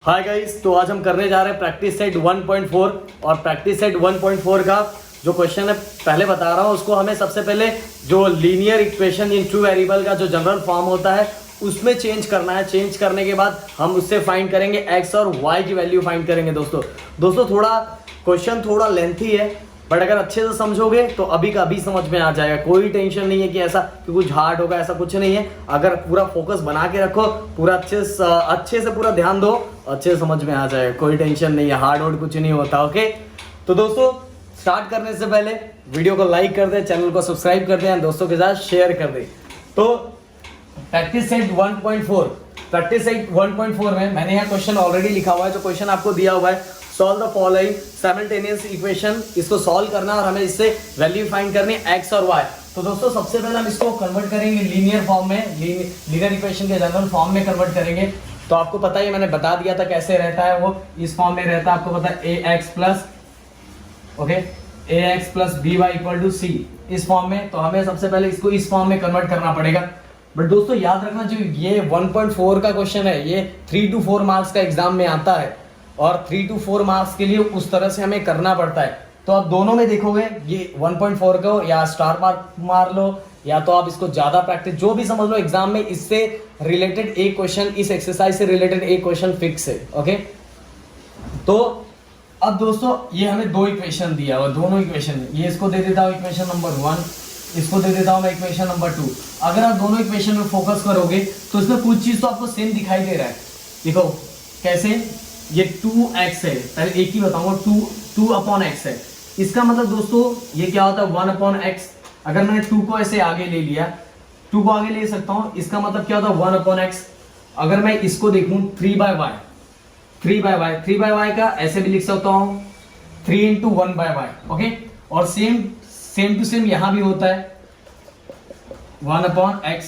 Hi guys, तो आज हम करने जा रहे हैं प्रैक्टिस सेट 1.4 और प्रैक्टिस सेट 1.4 का जो क्वेश्चन है पहले बता रहा हूँ उसको हमें सबसे पहले जो linear equation in two variable का जो जनरल फॉर्म होता है उसमें चेंज करना है। चेंज करने के बाद हम उससे फाइंड करेंगे x और y की वैल्यू फाइंड करेंगे। दोस्तों थोड़ा क्वेश्चन थोड़ा लेंथी है, बट अगर अच्छे से समझोगे तो अभी का अभी समझ में आ जाएगा। कोई टेंशन नहीं है कि ऐसा कि कुछ हार्ड होगा, ऐसा कुछ नहीं है। अगर पूरा फोकस बना के रखो, पूरा अच्छे से पूरा ध्यान दो, अच्छे से समझ में आ जाएगा। कोई टेंशन नहीं है, हार्ड वर्ड कुछ नहीं होता। ओके, तो दोस्तों स्टार्ट करने से पहले वीडियो को लाइक कर दे, चैनल को सब्सक्राइब कर दे, दोस्तों के साथ शेयर कर दे। तो प्रैक्टिस सेट 1.4 में मैंने यहाँ क्वेश्चन ऑलरेडी लिखा हुआ है। जो क्वेश्चन आपको दिया हुआ है, solve the following simultaneous equation, इसको सॉल्व करना और हमें इससे वैल्यू फाइंड करनी है x और y। तो दोस्तों सबसे पहले हम इसको कन्वर्ट करेंगे लीनियर फॉर्म में, लीनियर इक्वेशन के जनरल फॉर्म में कन्वर्ट करेंगे। तो आपको पता है, मैंने बता दिया था कैसे रहता है, वो इस फॉर्म में रहता है। आपको पता है ax plus by equal to c, इस फॉर्म में। तो हमें सबसे पहले इसको इस फॉर्म में कन्वर्ट करना पड़ेगा। बट दोस्तों याद रखना, जो ये 1.4 का क्वेश्चन है ये 3 to 4 मार्क्स का एग्जाम में आता है और 3 to 4 मार्क्स के लिए उस तरह से हमें करना पड़ता है। तो आप दोनों में देखोगे, ये 1.4 को या स्टार मार्क मार लो या तो आप इसको ज्यादा प्रैक्टिस, जो भी समझ लो एग्जाम में इससे रिलेटेड एक क्वेश्चन, इस एक्सरसाइज से रिलेटेड एक क्वेश्चन फिक्स है। ओके, तो अब दोस्तों ये हमें दो इक्वेशन दिया हुआ, दोनों इक्वेशन, ये इसको दे देता हूँ इक्वेशन नंबर 1, इसको दे देता हूँ मैं इक्वेशन नंबर 2। अगर आप दोनों इक्वेशन में फोकस करोगे तो इसमें कुछ चीज तो आपको सेम दिखाई दे रहा है। देखो कैसे, ये 2x है, पहले एक ही बताऊंगा, 2 अपॉन x है। इसका मतलब दोस्तों ये क्या होता है, 1 अपॉन x। अगर मैंने 2 को ऐसे आगे ले लिया, 2 को आगे ले सकता हूं, इसका मतलब क्या होता है 1 अपॉन x। अगर मैं इसको देखूं 3 बाय y का ऐसे भी लिख सकता हूं 3 इंटू 1 बाय y। ओके, और सेम टू सेम यहां भी होता है 1 अपॉन x,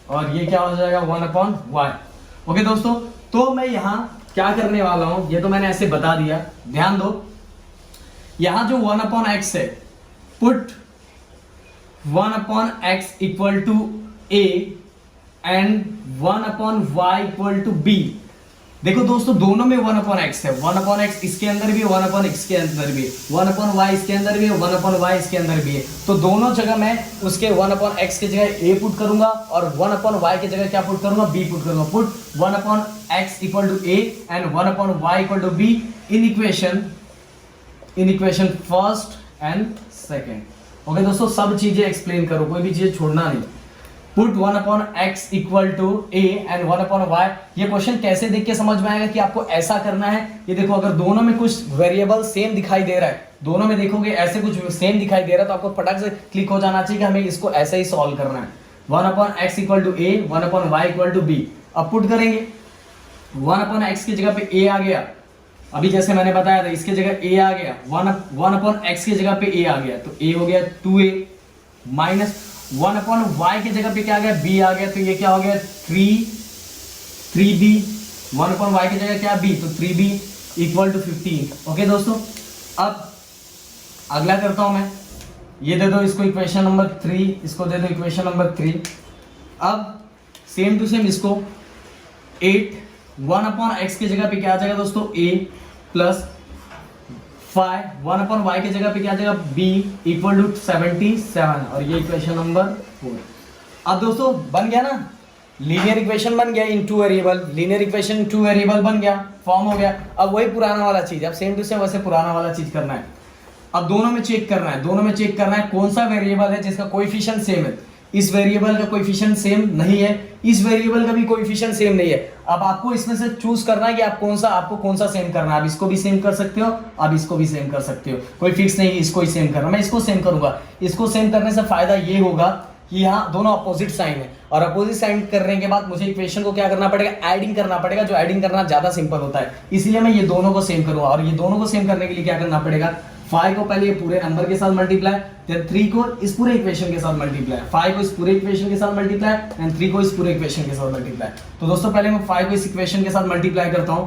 और ये क्या हो जाएगा 1 अपॉन y। ओके दोस्तों, तो मैं यहां क्या करने वाला हूं, ये तो मैंने ऐसे बता दिया, ध्यान दो। यहां जो 1 अपॉन x है, put 1 upon x equal to a and 1 upon y equal to b। देखो दोस्तों दोनों में 1 अपॉन x है, 1 अपॉन x इसके अंदर भी है, 1 अपॉन x के अंदर भी है, 1 अपॉन y इसके अंदर भी है, 1 अपॉन y इसके अंदर भी है। तो दोनों जगह मैं उसके 1 अपॉन x की जगह a पुट करूंगा और 1 अपॉन y की जगह क्या पुट करूंगा, b पुट करूंगा। Put 1 upon x equal to a and 1 upon y equal to b in equation first and second. Okay दोस्तों, सब चीजें एक्सप्लेन करो, कोई भी चीज छोड़ना नहीं। Put 1 upon x equal to a and 1 upon y। ये क्वेश्चन कैसे देख के समझ में आएगा कि आपको ऐसा करना है। ये देखो, अगर दोनों में कुछ वेरिएबल सेम दिखाई दे रहा है, दोनों में देखोगे ऐसे कुछ सेम दिखाई दे रहा है, तो आपको फटाक से क्लिक हो जाना चाहिए कि हमें इसको ऐसे ही सॉल्व करना है। 1 upon x equal to a, 1 upon y equal to b। अब पुट करेंगे, 1 अपॉन x की जगह पे a आ गया, अभी जैसे मैंने बताया था इसके जगह a आ गया, 1 अपॉन x की जगह पे a आ गया, तो a हो गया 2a माइनस 1 अपॉन y की जगह पे क्या आ गया, b आ गया, तो ये क्या हो गया 3b। 1 अपॉन y की जगह क्या b, तो 3b इक्वल टू 15। ओके दोस्तों, अब अगला करता हूं मैं, ये दे दो इसको इक्वेशन नंबर 3, इसको दे दो इक्वेशन नंबर 3। अब सेम टू सेम इसको 8, 1 अपॉन x की जगह पे क्या आ जाएगा दोस्तों a प्लस 5, 1 अपॉन y की जगह पे क्या आ जाएगा b इक्वल टू 77, और ये इक्वेशन नंबर 4। अब दोस्तों बन गया ना, लीनियर इक्वेशन बन गया in two variable, linear equation in two variable बन गया, फॉर्म हो गया। अब वही पुराना वाला चीज, अब सेम टू सेम वैसे पुराना वाला चीज करना है। अब दोनों में चेक करना है, दोनों में चेक करना है कौन सा वेरिएबल है जिसका कोएफिशिएंट सेम है। इस वेरिएबल का कोएफिशिएंट सेम नहीं है, इस वेरिएबल का भी कोएफिशिएंट सेम नहीं है। अब आपको इसमें से चूज करना है कि आपको कौन सा सेम करना है। आप इसको भी सेम कर सकते हो, आप इसको भी सेम कर सकते हो, कोई फिक्स नहीं है इसको ही सेम करना। मैं इसको सेम करूंगा। इसको सेम करने से फायदा ये होगा कि यहाँ दोनों अपोजिट साइन है, और अपोजिट साइन करने के बाद मुझे इक्वेशन को क्या करना पड़ेगा, एडिंग करना पड़ेगा, जो एडिंग करना ज्यादा सिंपल होता है। इसलिए मैं ये दोनों को सेम करूंगा, और ये दोनों को सेम करने के लिए क्या करना पड़ेगा, 5 को पहले ये पूरे नंबर के साथ मल्टीप्लाई, देन 3 को इस पूरे इक्वेशन के साथ मल्टीप्लाई, 5 को इस पूरे इक्वेशन के साथ मल्टीप्लाई एंड 3 को इस पूरे इक्वेशन के साथ मल्टीप्लाई। तो दोस्तों पहले मैं 5 को इस इक्वेशन के साथ मल्टीप्लाई करता हूं,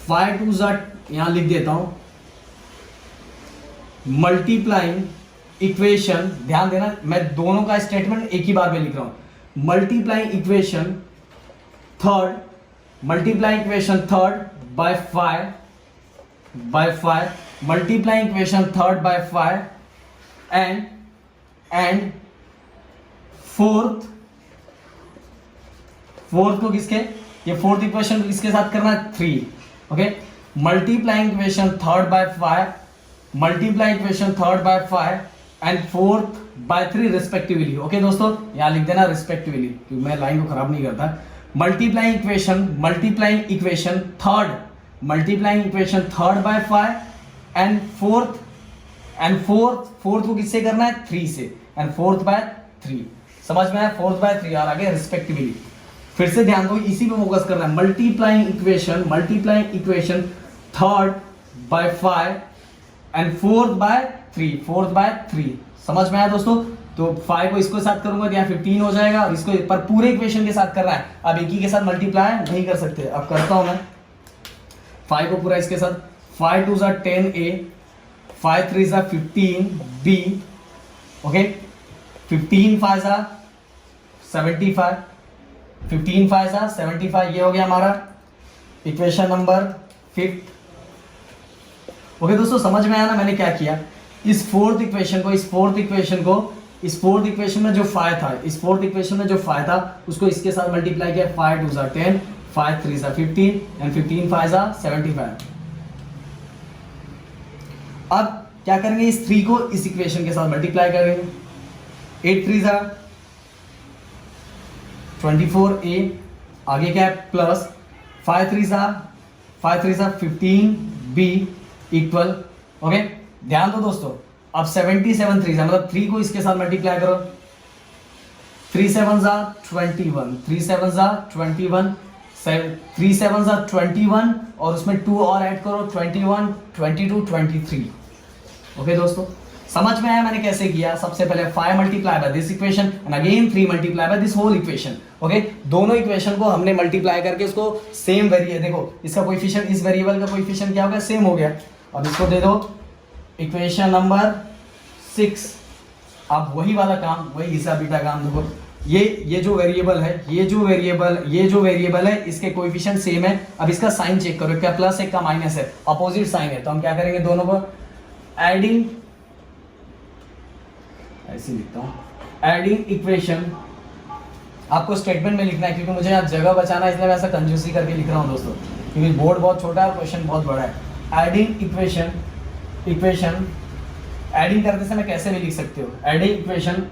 5 2 ज़, यहां लिख देता हूं मल्टीप्लाइंग इक्वेशन। ध्यान देना, मैं दोनों का स्टेटमेंट एक ही बार में लिख रहा हूं। Multiplying equation third by 5 multiplying equation third by 5 and fourth को किसके, ये फोर्थ इक्वेशन किसके साथ करना है 3, okay, multiplying equation third by 5 and fourth by 3 respectively. Okay दोस्तों, यहां लिख देना रिस्पेक्टिवली क्योंकि मैं लाइन को खराब नहीं करता। Multiplying equation third by 5 and fourth को किससे करना है 3 से, एंड फोर्थ बाय 3, समझ में आया, फोर्थ बाय 3 और आगे रिस्पेक्टिवली। फिर से ध्यान दो, इसी पे फोकस करना है। Multiplying equation third by 5 and fourth by 3, समझ में आया दोस्तों। तो 5 को इसको साथ करूंगा तो यहाँ 15 हो जाएगा, और इसको पर पूरे इक्वेशन के साथ करना है। अब एक ही के साथ मल्टीप्लाई नहीं कर सकते, अब करता हूं मैं 5 को पूरा इसके साथ, 5 2 = 10a, 5 3 = 15b, ओके, 15 5 = 75, 15 5 = 75, ये हो गया हमारा इक्वेशन नंबर 5। ओके दोस्तों, समझ में आया ना मैंने क्या किया। इस फोर्थ इक्वेशन में जो 5 था, उसको इसके साथ मल्टीप्लाई किया, 5 2 = 10, 5 3 = 15 एंड 15 5 = 75। अब क्या करेंगे, इस 3 को इस इक्वेशन के साथ मल्टीप्लाई करेंगे, 8 3 = 24a, आगे क्या है प्लस 5 3 = 15b इक्वल, ओके। ध्यान दो दोस्तों, अब 77 3 मतलब 3 को इसके साथ मल्टीप्लाई करो, 3 7 = 21, 3 7 = 21 और उसमें 2 और ऐड करो, 21 22 23। ओके दोस्तों, समझ में आया मैंने कैसे किया। सबसे पहले 5 multiply by this equation and again 3 multiply by this whole equation, okay. दोनों इक्वेशन को हमने मल्टीप्लाई करके उसको सेम वेरिएबल, देखो इसका कोएफिशिएंट, इस वेरिएबल का कोएफिशिएंट क्या हो गया, सेम हो गया। अब इसको दे दो इक्वेशन नंबर 6। अब वही वाला काम, वही घिसा पीटा काम, देखो ये जो वेरिएबल है इसके कोएफिशिएंट सेम है। अब इसका साइन चेक करो, क्या प्लस है क्या माइनस है, अपोजिट साइन है। तो हम क्या करेंगे, दोनों को एडिंग, ऐसे लिखता हूं, एडिंग इक्वेशन। आपको स्टेटमेंट में लिखना है क्योंकि मुझे यहाँ जगह बचाना है, इसलिए मैं ऐसा कंजूसी करके लिख रहा हूँ दोस्तों, क्योंकि बोर्ड बहुत छोटा है और क्वेश्चन बहुत बड़ा है। एडिंग इक्वेशन एडिंग करते समय कैसे भी लिख सकते हो, adding equation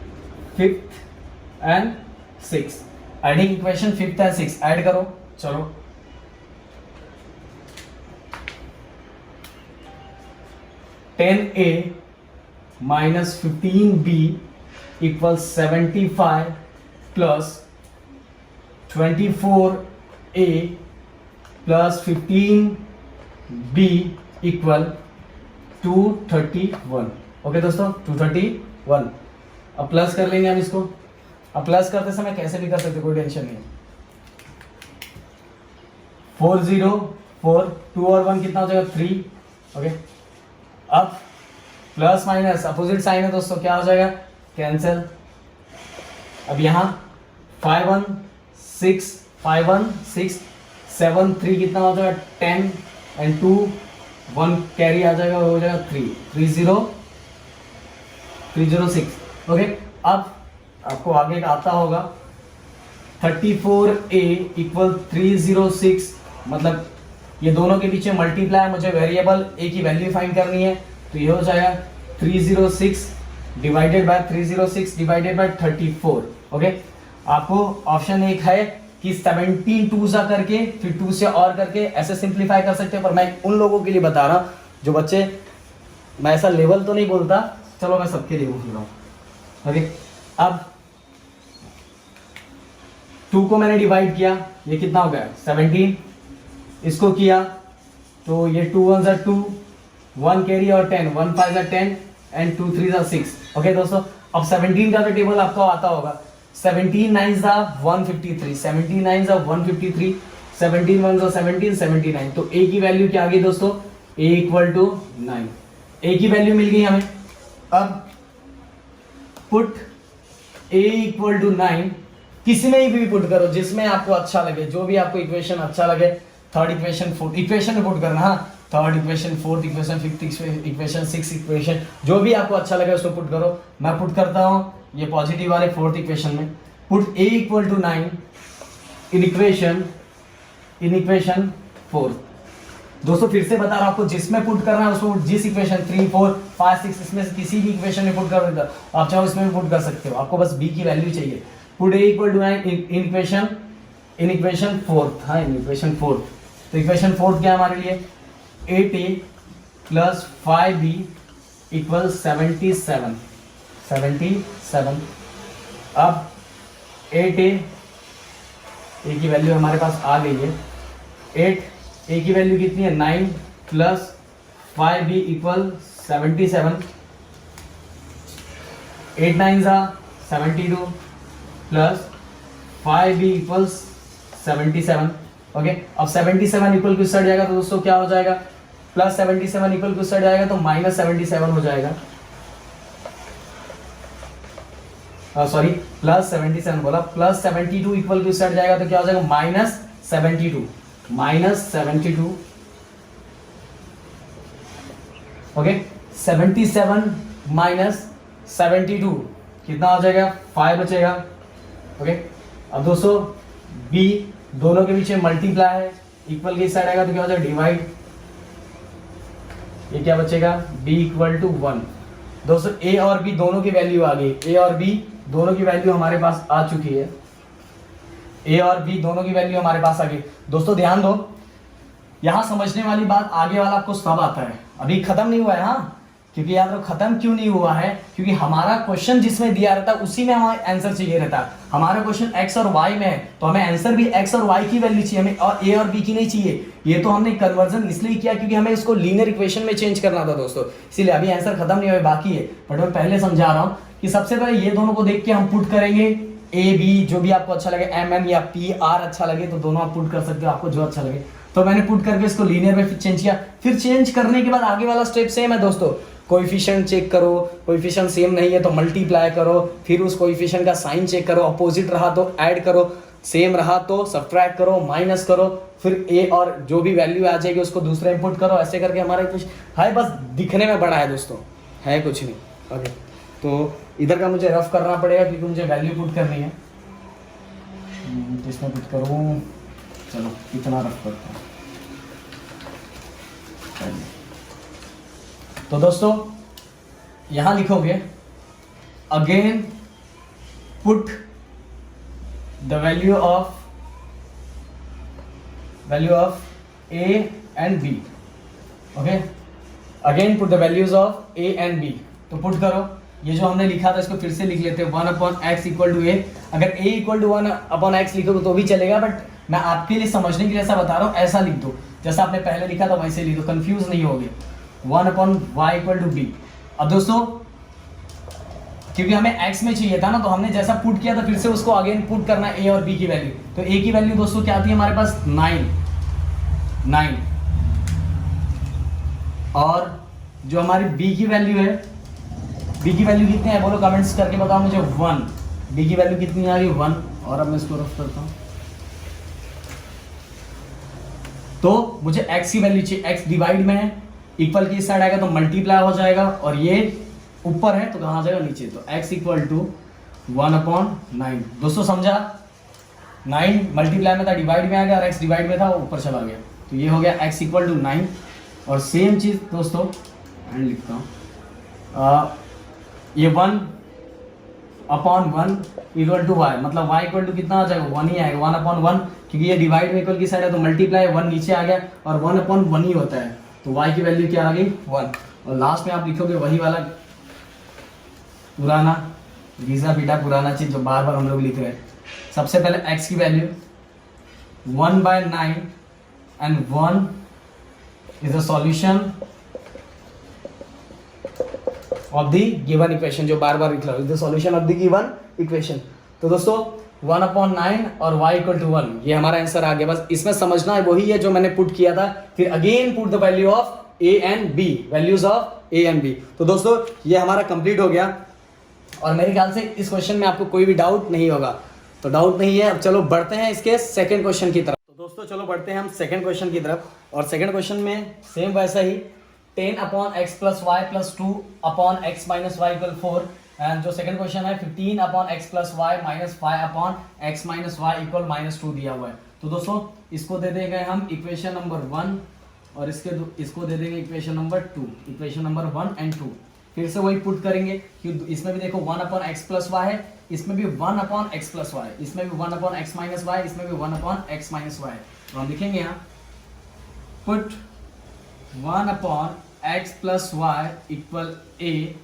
5th and 6th, adding equation 5th and 6th add करो, चलो 10a minus 15b equals 75 plus 24a plus 15b equal 231। Okay दोस्तों, 231। अब प्लस कर लेंगे हम इसको। अब प्लस करते समय कैसे भी कर सकते, कोई टेंशन नहीं। 4 0 4, 2 और 1 कितना हो जाएगा 3, ओके। अब प्लस माइनस अपोजिट साइन है दोस्तों, क्या हो जाएगा, कैंसिल। अब यहाँ 5 1 6 7 3 कितना हो जाएगा 10 एंड 2 1 कैरी आ जाएगा, हो जाएगा 306। ओके। अब आपको आगे का आता होगा 34a इक्वल 306, मतलब ये दोनों के पीछे मल्टीप्लाई, मुझे वेरिएबल a की वैल्यू फाइंड करनी है। तो ये हो जाएगा 306 डिवाइडेड बाय 34। ओके। आपको ऑप्शन एक है कि 17 2 सा करके फिर 2 से और करके ऐसे सिंप्लीफाई कर सकते हैं, पर मैं उन लोगों के लिए बता रहा हूं जो बच्चे, मैं ऐसा लेवल तो नहीं बोलता, चलो मैं सबके लिए बोल रहा हूं। ओके। अब 2 को मैंने डिवाइड किया, ये कितना हो गया 17, इसको किया तो ये 2 1 = 2, 1 कैरी और 10, 1 5 = 10 एंड 2 3 = 6। ओके दोस्तों, अब 17 का तो टेबल आपको आता होगा, 17 9 = 153, 17 9 = 153, 17 1 = 17, 79। तो a की वैल्यू क्या आ गई दोस्तों, a = 9, a की वैल्यू मिल गई हमें। अब पुट a = 9, किसी में भी पुट करो जिसमें आपको अच्छा लगे, जो भी आपको इक्वेशन अच्छा लगे, थर्ड इक्वेशन, फोर्थ इक्वेशन में पुट करना, हाँ third equation, fourth equation, fifth equation, six equation, जो भी आपको अच्छा लगे उसको पुट करो। मैं पुट करता हूँ ये पॉजिटिव वाले फोर्थ इक्वेशन में, put a equal to 9 in equation fourth. दोस्तों फिर से बता रहा हूं आपको, जिसमें पुट करना है उसको जिस इक्वेशन 3, 4, 5, 6 इसमें से किसी भी इक्वेशन में पुट कर देता, आप चाहो इसमें भी पुट कर सकते हो, आपको बस b की वैल्यू चाहिए। Put a equal to 9 in equation fourth, हाँ इन इक्वेशन फोर्थ। तो इक्वेशन फोर्थ क्या है हमारे लिए, 8a प्लस 5b इक्वल 77। अब 8a की वैल्यू हमारे पास आ गई है, 8a की वैल्यू कितनी है, 9 plus 5b equal 77, 8 9 72 plus 5b equals 77। Okay, अब 77 इक्वल किस साइड जाएगा, तो दोस्तों क्या हो जाएगा, प्लस 77 इक्वल किस साइड जाएगा, तो माइनस 77 हो जाएगा। सॉरी प्लस 77 बोला, प्लस 72 इक्वल किस साइड जाएगा, तो क्या हो जाएगा, माइनस 72। ओके, 77 माइनस 72 कितना हो जाएगा, 5 बचेगा। ओके, अब दोस्तों b दोनों के पीछे मल्टीप्लाई है, इक्वल के साइड आएगा तो क्या हो जाएगा, डिवाइड। ये क्या बचेगा, b इक्वल टू 1। दोस्तों a और b दोनों की वैल्यू आ गई, a और b दोनों की वैल्यू हमारे पास आ चुकी है, a और b दोनों की वैल्यू हमारे पास आ गई। दोस्तों ध्यान दो, यहां समझने वाली बात आगे वाला आपको सब आता है, अभी खत्म नहीं हुआ है, हाँ क्योंकि याद रखो खत्म क्यों नहीं हुआ है, क्योंकि हमारा क्वेश्चन जिसमें दिया रहता है उसी में हमारा आंसर चाहिए रहता है। हमारा क्वेश्चन x और y में है तो हमें आंसर भी x और y की वैल्यू चाहिए, हमें और a और b की नहीं चाहिए। ये तो हमने कन्वर्जन इसलिए किया क्योंकि हमें इसको लीनियर इक्वेशन में चेंज करना था दोस्तों, इसीलिए अभी आंसर खत्म नहीं हुआ, बाकी है, बट मैं पहले समझा रहा हूँ कि सबसे पहले ये दोनों को देख के हम पुट करेंगे, a b जो भी आपको अच्छा लगे, m n या p r अच्छा लगे तो दोनों आप पुट कर सकते हो, आपको जो अच्छा लगे। तो मैंने पुट करके इसको लीनियर में चेंज किया, फिर चेंज करने के बाद आगे वाला स्टेप सेम है दोस्तों, कोएफिशिएंट चेक करो, कोएफिशिएंट सेम नहीं है तो मल्टीप्लाई करो, फिर उस कोएफिशिएंट का साइन चेक करो, अपोजिट रहा तो ऐड करो, सेम रहा तो सब्ट्रैक्ट करो, माइनस करो, फिर a और जो भी वैल्यू आ जाएगी उसको दूसरा इनपुट करो, ऐसे करके हमारा इक्वेशन है, बस दिखने में बड़ा है दोस्तों, है कुछ नहीं। ओके, तो इधर का मुझे रफ करना पड़ेगा क्योंकि मुझे वैल्यू पुट करनी है, तो इसमें पुट करूँ, चलो इतना रफ करता हूँ। तो दोस्तों यहां लिखोगे again put the value of a and b। Okay, again put the values of a and b। तो पुट करो, ये जो हमने लिखा था इसको फिर से लिख लेते हैं, 1/x इक्वल टू a। अगर a इक्वल टू 1/x लिखोगे तो भी चलेगा, बट मैं आपके लिए समझने के लिए ऐसा बता रहा हूँ, ऐसा लिख दो जैसा आपने पहले लिखा था वैसे लिख दो, कंफ्यूज नहीं होगे। 1/y equal to b। अब दोस्तों क्योंकि हमें x में चाहिए था ना, तो हमने जैसा पुट किया था फिर से उसको अगेन पुट करना है a और b की वैल्यू। तो a की वैल्यू दोस्तों क्या आती है हमारे पास, 9, और जो हमारी b की वैल्यू है, b की वैल्यू कितनी है बोलो, कमेंट्स करके बताओ मुझे, 1। b की वैल्यू कितनी आ रही है, 1। और अब मैं इसको रफ करता हूँ, तो मुझे x की वैल्यू चाहिए, x डिवाइड में है, इक्वल की साइड आएगा तो मल्टीप्लाई हो जाएगा, और ये ऊपर है तो कहाँ जाएगा, नीचे। तो x इक्वल टू 1/9। दोस्तों समझा, 9 मल्टीप्लाई में था, डिवाइड में आ गया, और x डिवाइड में था ऊपर चला गया, तो ये हो गया x इक्वल टू 9। और सेम चीज दोस्तों एंड लिखता हूँ, ये 1/1 इक्वल टू y, मतलब y इक्वल टू कितना आ जाएगा, 1 ही आएगा, 1/1, क्योंकि ये डिवाइड में इक्वल की साइड है तो मल्टीप्लाई 1 नीचे आ गया, और 1/1 ही होता है, तो y की वैल्यू क्या आ गई, 1। और लास्ट में आप लिखोगे वही वाला पुराना घिसा पीटा पुराना चीज जो बार बार हम लोग लिख रहे हैं। सबसे पहले x की value 1/9 and 1 is the solution of the given equation, जो बार बार लिख रहा हूं, is the solution of the given equation. तो दोस्तों 1/9 और y इक्वल टू 1, ये हमारा आंसर आ गया। बस इसमें समझना है वही है जो मैंने पुट किया था, फिर again put the value of a and b, values of a and b। तो दोस्तों ये हमारा कंप्लीट हो गया, और मेरे ख्याल से इस क्वेश्चन में आपको कोई भी डाउट नहीं होगा। तो डाउट नहीं है, अब चलो बढ़ते हैं इसके सेकंड क्वेश्चन की तरफ। तो दोस्तों चलो बढ़ते हैं हम सेकंड क्वेश्चन की तरफ। और सेकंड क्वेश्चन में सेम वैसा ही 10 upon x plus y plus 2 upon x minus y equal 4। And जो सेकंड क्वेश्चन है 15 upon x plus y minus 5 upon x minus y equal -2 दिया हुआ है। तो दोस्तों इसको दे देंगे हम इक्वेशन नंबर 1 और इसको दे देंगे equation number 2, equation number 1 and 2। फिर से वही पुट करेंगे कि इसमें भी देखो 1 अपॉन एक्स प्लस वाई है, इसमें भी 1 अपॉन एक्स प्लस वाई, इसमें भी 1 अपॉन एक्स माइनस वाई, इसमें भी 1 अपॉन एक्स माइनस वाई। तो हम लिखेंगे यहाँ put 1 upon x plus y equal A.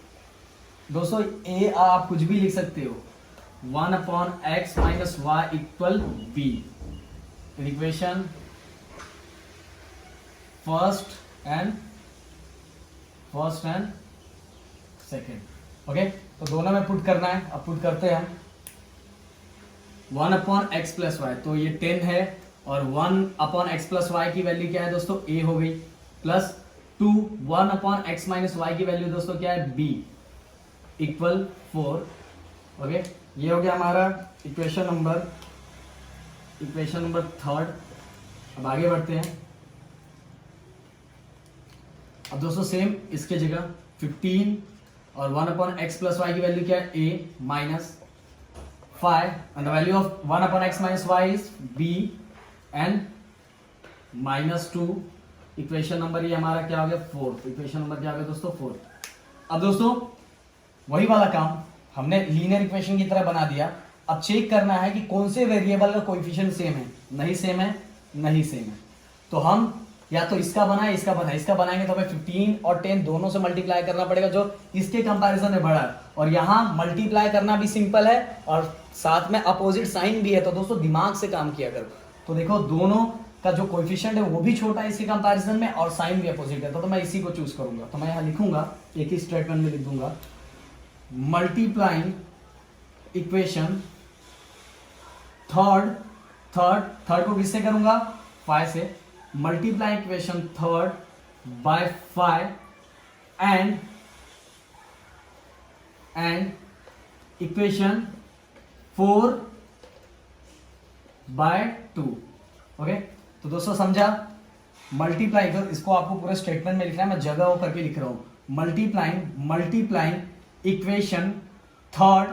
दोस्तों ए आप कुछ भी लिख सकते हो, 1 upon x minus y equal B. Equation first and second. Okay, तो दोनों में पुट करना है। अब पुट करते हैं हम 1 अपॉन एक्स प्लस वाई, तो ये 10 है और 1 अपॉन एक्स प्लस वाई की वैल्यू क्या है दोस्तों, ए हो गई, plus 2 1 upon x minus y की वैल्यू दोस्तों क्या है, बी इक्वल 4। ओके, ये हो गया हमारा इक्वेशन नंबर 3। अब आगे बढ़ते हैं। अब दोस्तों सेम इसके जगह 15 और 1 अपॉन एक्स प्लस वाई की वैल्यू क्या है, A minus 5 and the value of 1 upon x minus y is B and -2। Equation number ये हमारा क्या हो गया, 4। इक्वेशन नंबर क्या हो गया दोस्तों, 4। अब दोस्तों वही वाला काम हमने लीनियर इक्वेशन की तरह बना दिया। अब चेक करना है कि कौन से वेरिएबल का कोएफिशिएंट सेम है, नहीं सेम है, नहीं सेम है। तो हम या तो इसका बना है, इसका बना है। इसका बनाएंगे तो हमें 15 और 10 दोनों से मल्टीप्लाई करना पड़ेगा, जो इसके कंपैरिजन में बड़ा है। और यहाँ मल्टीप्लाई करना भी सिंपल है और साथ में अपोजिट साइन भी है। तो दोस्तों दिमाग से काम किया करो। तो देखो दोनों का जो कोएफिशिएंट है वो भी छोटा है इसके कंपैरिजन में और साइन भी अपोजिट है। तो मैं इसी को चूज करूंगा। तो मैं यहाँ लिखूंगा, एक ही स्टेटमेंट में लिख दूंगा, मल्टीप्लाइंग इक्वेशन थर्ड को किससे करूंगा, 5 से। Multiply equation third by 5 and equation 4 by 2। Okay, तो दोस्तों समझा, मल्टीप्लाई कर, इसको आपको पूरे स्टेटमेंट में लिखना है, मैं जगह वो करके लिख रहा हूं। Multiplying equation third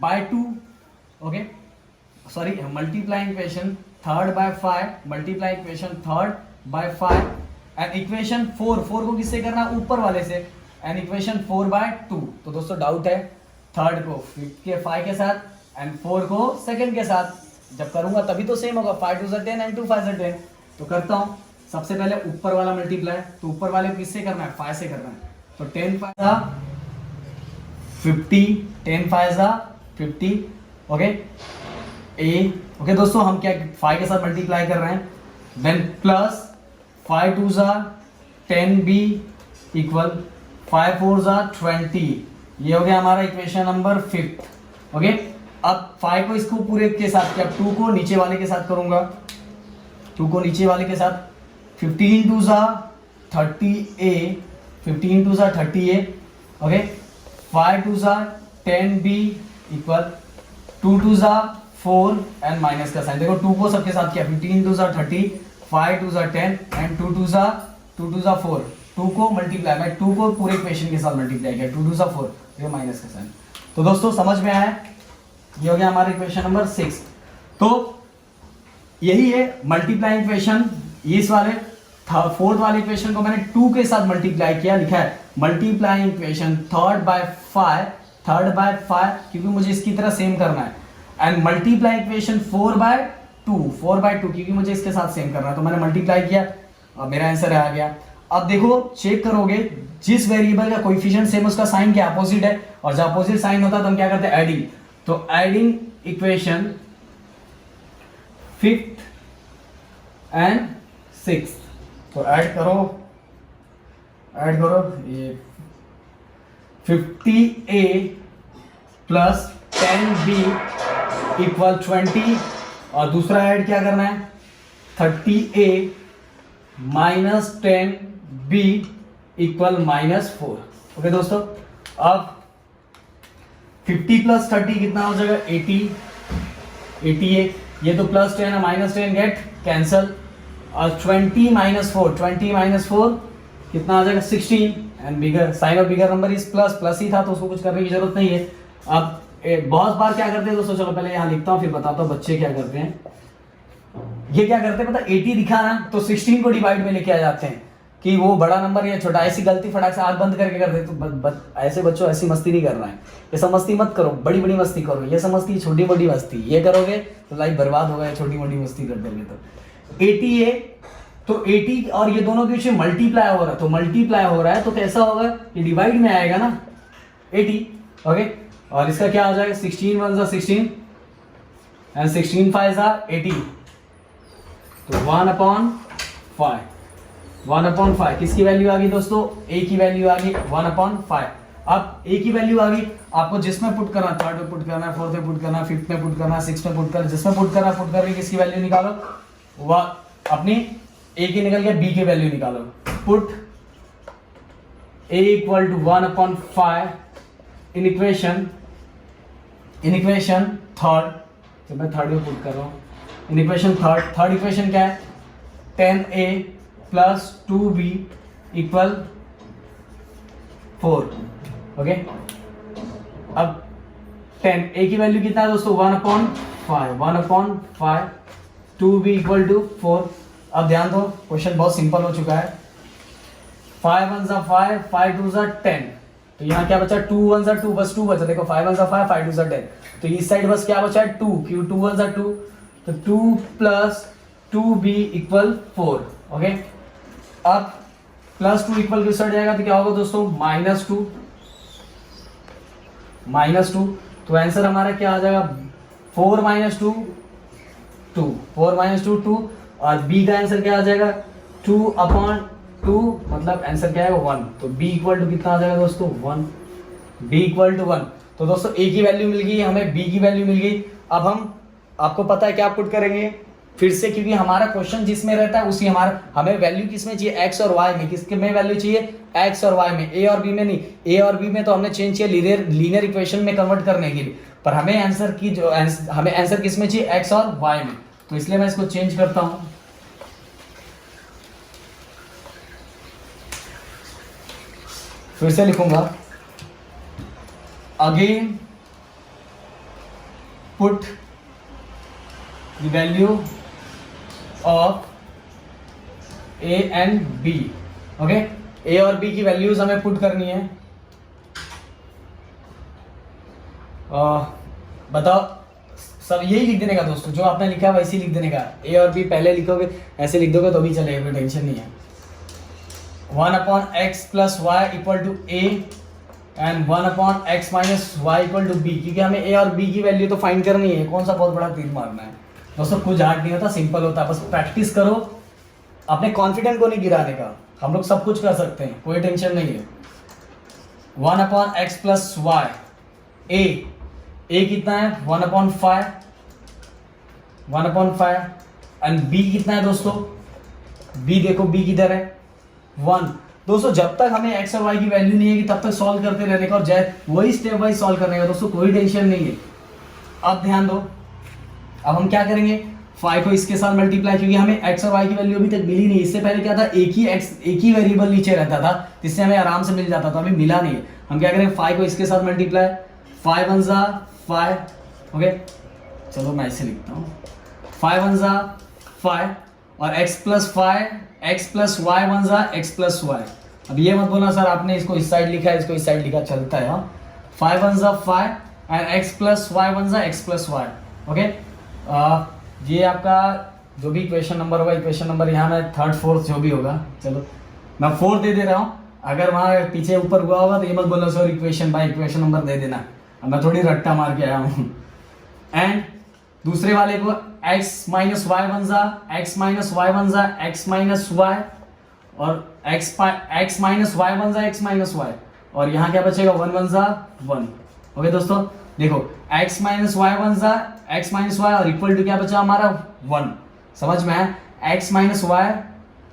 by 2। Okay, sorry, multiplying equation third by 5, multiply equation third by 5 and equation 4 को किससे करना, ऊपर वाले से, एंड इक्वेशन 4 बाय 2। तो दोस्तों डाउट है, थर्ड को 5 के साथ एंड 4 को सेकंड के साथ जब करूंगा तभी तो सेम होगा, 5 2 10 एंड 2 5 10। तो करता हूं, सबसे पहले ऊपर वाला मल्टीप्लाई, तो ऊपर वाले को किससे करना है, 5 से करना है। तो 10 5 50, 10 5 50। ओके, ओके दोस्तों, हम क्या 5 के साथ मल्टीप्लाई कर रहे हैं, देन प्लस 5 2 10b इक्वल 5 4 20। ये हो गया हमारा इक्वेशन नंबर 5। ओके, अब 5 को इसको पूरे के साथ किया, 2 को नीचे वाले के साथ करूंगा, 2 को नीचे वाले के साथ, 15 2 30a, 15 2 30a। Okay, 5 2 10b equal 2 2 4 and minus का साइन। देखो 2 को सबके साथ किया, 15 2 30, 5 2 10 एंड 2 2 4। 2 को मल्टीप्लाई, मैं 2 को पूरे इक्वेशन के साथ मल्टीप्लाई किया, 2 2 4, ये माइनस का साइन। तो दोस्तों समझ में आया, ये हो गया हमारा इक्वेशन नंबर 6। तो यही है मल्टीप्लाई इक्वेशन। इस वाले फोर्थ वाले इक्वेशन को मैंने 2 के साथ मल्टीप्लाई किया, लिखा है मल्टीप्लाई इक्वेशन थर्ड बाय 5, क्योंकि मुझे इसकी तरह सेम करना है, एंड मल्टीप्लाई इक्वेशन 4 बाय 2 क्योंकि मुझे इसके साथ सेम करना है। तो मैंने मल्टीप्लाई किया, अब मेरा आंसर आ गया। अब देखो चेक करोगे, जिस वेरिएबल का कोएफिशिएंट सेम उसका साइन क्या अपोजिट है, और जब अपोजिट साइन होता है तो हम क्या करते हैं, एडिंग। तो adding equation 5th and 6th, तो ऐड करो ये 50a प्लस 10b इक्वल 20, और दूसरा ऐड क्या करना है, 30a minus 10b equal -4। Okay दोस्तों, अब 50 प्लस 30 कितना हो जाएगा, 80a। ये तो प्लस 10 है, -10 गेट कैंसल, और 20 माइनस 4, 20 माइनस 4 कितना आ जाएगा 16, and bigger sign of bigger number is plus, plus ही था तो उसको कुछ करने की जरूरत नहीं है। अब बहुत बार क्या करते हैं दोस्तों, चलो पहले यहाँ लिखता हूँ फिर बताता हूँ बच्चे क्या करते हैं। ये क्या करते हैं पता, 80 दिखा ना तो 16 को डिवाइड में लेके आ जाते हैं कि वो बड़ा नंबर या छोटा, ऐसी गलती फटाक से आंख बंद करके कर दे। तो ऐसे बच्चों ऐसी मस्ती नहीं करना है, ये सब मस्ती मत करो, बड़ी बड़ी मस्ती करो, ये सब मस्ती छोटी मोटी मस्ती, ये करोगे तो लाइफ बर्बाद होगा, छोटी मोटी मस्ती कर दोगे तो। 80 है तो 80 और ये दोनों के बीच में मल्टीप्लाई हो रहा है, तो मल्टीप्लाई हो रहा है तो कैसा होगा, ये डिवाइड में आएगा ना 80, ओके। और इसका क्या आ जाएगा 16 1 16 एंड 16 5 80, तो 1/5, 1/5 किसकी वैल्यू आ गई दोस्तों, a की वैल्यू आ गई 1/5। अब a की वैल्यू आ गई, आपको जिसमें पुट करना, थर्ड में पुट करना, फोर्थ में पुट करना, फिफ्थ में पुट करना, सिक्स में पुट करना, जिसमें पुट करना पुट करके किसकी वैल्यू निकालो, वह अपनी a की निकल गया, b की वैल्यू निकालो। Put a equal to 1/5 in equation third, तो मैं थर्ड में पुट कर रहा हूँ, इन इक्वेशन थर्ड इक्वेशन क्या है 10a plus 2b equal 4, okay. अब 10 a की वैल्यू कितना है दोस्तों 1/5, 2b इक्वल टू 4। अब ध्यान दो क्वेश्चन बहुत सिंपल हो चुका है, 5 1 5, 5 2 10, तो यहाँ क्या बचा 2 1 2, बस 2 बचा, देखो 5 1 5, 5 2 10, तो इस साइड बस क्या बचा है 2, क्यों 2 1 2, तो 2 प्लस 2b इक्वल 4, ओके। अब प्लस 2 इक्वल किस साइड जाएगा तो क्या होगा दोस्तों -2, तो आंसर हमारा क्या आ जाएगा 4 - 2 2, 4 - 2 2, और b का आंसर क्या आ जाएगा 2/2, मतलब आंसर क्या है 1, तो b इक्वल टू कितना आ जाएगा दोस्तों 1, b इक्वल टू 1। तो दोस्तों a की वैल्यू मिल गई, हमें b की वैल्यू मिल गई। अब हम आपको पता है क्या पुट करेंगे फिर से, क्योंकि हमारा क्वेश्चन जिसमें रहता है उसी हमें वैल्यू किसमें चाहिए x और y में, किसके में वैल्यू चाहिए x और y में, a और b में नहीं। a और b में तो हमने चेंज किया लीनियर इक्वेशन में कन्वर्ट करने के लिए, पर हमें आंसर किस में चाहिए x और y में, तो इसलिए मैं इसको चेंज करता हूं। फिर से लिखूंगा again put the value of a and b, okay. a और b की वैल्यूज हमें पुट करनी है। बताओ सब यही लिख देने का दोस्तों, जो आपने लिखा है वैसे ही लिख देने का, a और b पहले लिखोगे, ऐसे लिख दोगे तो भी चलेगा, कोई टेंशन नहीं है। 1/x + y equal to a and 1/x - y equal to b, क्योंकि हमें a और b की वैल्यू तो फाइंड करनी है, कौन सा बहुत बड़ा तीर मारना है दोस्तों, कुछ हार्ड नहीं होता, सिंपल होता है, बस प्रैक्टिस करो, अपने कॉन्फिडेंट को नहीं गिराने का, हम लोग सब कुछ कर सकते हैं, कोई टेंशन नहीं है। 1/x + y, a कितना है 1/5 एंड b कितना है दोस्तों, b देखो b किधर है 1। दोस्तों जब तक हमें x और y की वैल्यू नहीं है तब तक सॉल्व करते रहने का, और वही स्टेप वाइज सॉल्व करने का दोस्तों, कोई टेंशन नहीं है। अब ध्यान दो, अब हम क्या करेंगे 5 को इसके साथ मल्टीप्लाई, क्योंकि हमें x और y की वैल्यू अभी तक मिली नहीं, इससे पहले क्या था एक ही वेरिएबल नीचे रहता था जिससे हमें आराम से मिल जाता था, अभी मिला नहीं है। हम क्या करेंगे 5 को इसके साथ मल्टीप्लाई, 5 1 5, ओके। चलो मैं ऐसे लिखता हूँ 5 1 5 और x + 5, x + y 1 x + y। अब ये मत बोलना सर आपने इसको इस साइड लिखा है, इसको इस साइड लिखा, चलता है। 5 1 5 and x + y 1 x + y, okay. ये आपका जो भी इक्वेशन नंबर होगा, इक्वेशन नंबर यहाँ में थर्ड फोर्थ जो भी होगा, चलो मैं 4 दे रहा हूँ, अगर वहाँ पीछे ऊपर हुआ होगा तो ये मत बोलना sir equation by equation number दे देना, अब मैं थोड़ी रट्टा मार के आया हूँ। एंड दूसरे वाले को x - y 1 x - y 1 x - y और x - y 1 x - y, और यहाँ क्या बचेगा 1 1 1, ओके दोस्तों। देखो x - y 1 x - y और इक्वल टू क्या बचा हमारा 1, समझ में है, x - y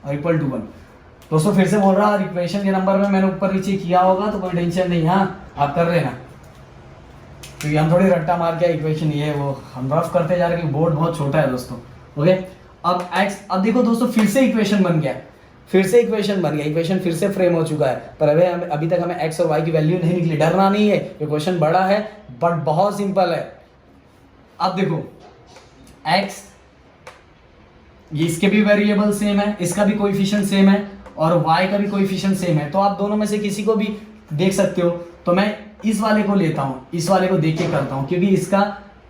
और इक्वल टू 1। दोस्तों फिर से बोल रहा हूँ, इक्वेशन के नंबर में मैंने ऊपर नीचे किया होगा तो कोई टेंशन नहीं, हाँ आप कर लेना, क्योंकि हम थोड़ी रट्टा मार के इक्वेशन ये वो हम रफ करते जा रहे हैं, बोर्ड बहुत छोटा है दोस्तों, ओके। अब x, अब देखो दोस्तों फिर से इक्वेशन बन गया, इक्वेशन फिर से फ्रेम हो चुका है, पर अभी तक हमें x और y की वैल्यू नहीं निकली। डरना नहीं है, ये क्वेश्चन बड़ा है बट बहुत सिंपल है। अब देखो x, ये इसके भी वेरिएबल सेम है, इसका भी कोएफिशिएंट सेम है और y का भी कोएफिशिएंट सेम है, तो आप दोनों में से किसी को भी देख सकते हो। तो मैं इस वाले को लेता हूँ, इस वाले को देख के करता हूँ, क्योंकि इसका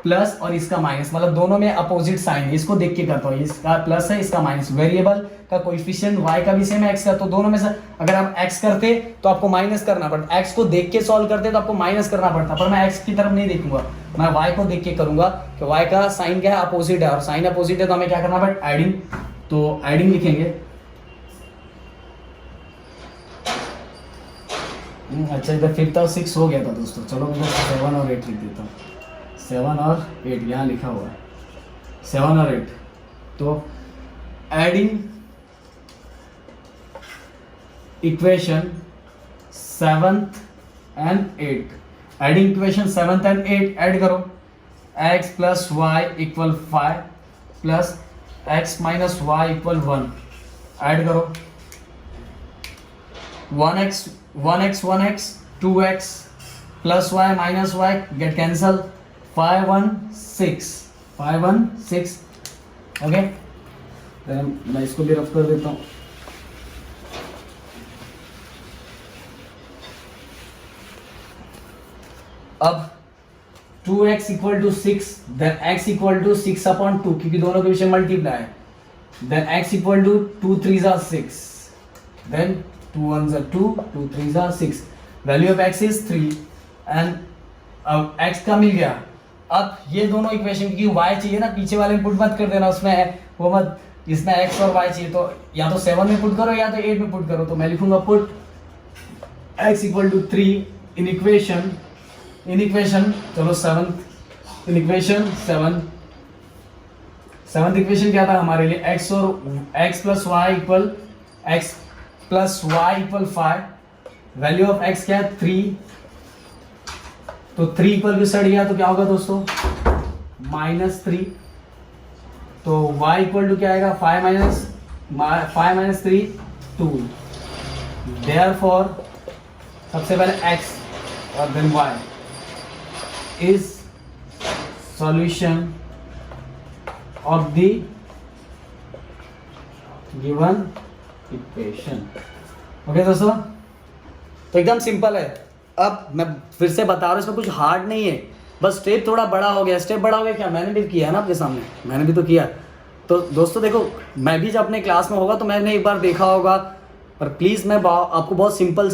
प्लस और इसका माइनस, मतलब दोनों में अपोजिट साइन है, इसको देख के करता हूँ। इसका प्लस है, इसका माइनस, वेरिएबल का कोएफिशिएंट y का भी सेम है, x का, तो दोनों में से अगर आप x करते तो आपको माइनस करना पड़ता, x को देख के सॉल्व करते तो आपको माइनस करना पड़ता, पर मैं x की तरफ नहीं देखूंगा, मैं y को देख के करूंगा कि y का साइन क्या है, अपोजिट है, और साइन अपोजिट है तो हमें क्या करना पड़ता, एडिंग। तो एडिंग लिखेंगे। अच्छा, इधर 5 और 6 हो गया था दोस्तों, चलो मैं 7 और 8 लिख देता हूँ। 7 और 8 यहाँ लिखा हुआ है, 7 और 8। तो adding equation 7th and 8, adding equation 7th and 8 add करो। x plus y equal 5 plus x minus y equal 1, add करो। 1x 2x plus y minus y get cancel, 5 1 6 okay. मैं इसको भी रफ कर देता हूँ। अब 2x equal to 6, then x equal to 6 upon 2, क्योंकि दोनों के विषय मल्टीप्लाई है, then x equal to 2 3 6, then 2 1 2, 2 3 6, value of x is 3 and अब x का मिल गया। अब ये दोनों इक्वेशन की y चाहिए ना, पीछे वाले में पुट मत कर देना, उसमें वो मत, इसमें x और y चाहिए, तो या तो 7 में पुट करो या तो 8 में पुट करो। तो मैं लिखूंगा put x equal to 3 in equation चलो 7th in equation 7th equation क्या था हमारे लिए, x plus y equal -5, value of x क्या है 3, तो 3 इक्वल टू सड़ गया तो क्या होगा दोस्तों -3, तो y इक्वल टू क्या आएगा 5 माइनस 3 2, देयरफॉर सबसे पहले x और then y is solution of the given equation. Okay दोस्तों, तो एकदम सिंपल है। अब मैं फिर से बता रहा हूँ, इसमें कुछ हार्ड नहीं है, बस स्टेप थोड़ा बड़ा हो गया। स्टेप बड़ा हो गया क्या, मैंने भी किया ना आपके सामने, मैंने भी तो किया। तो दोस्तों देखो, मैं भी जब अपने क्लास में होगा तो मैंने एक बार देखा होगा, पर प्लीज़ मैं आपको बहुत सिंपल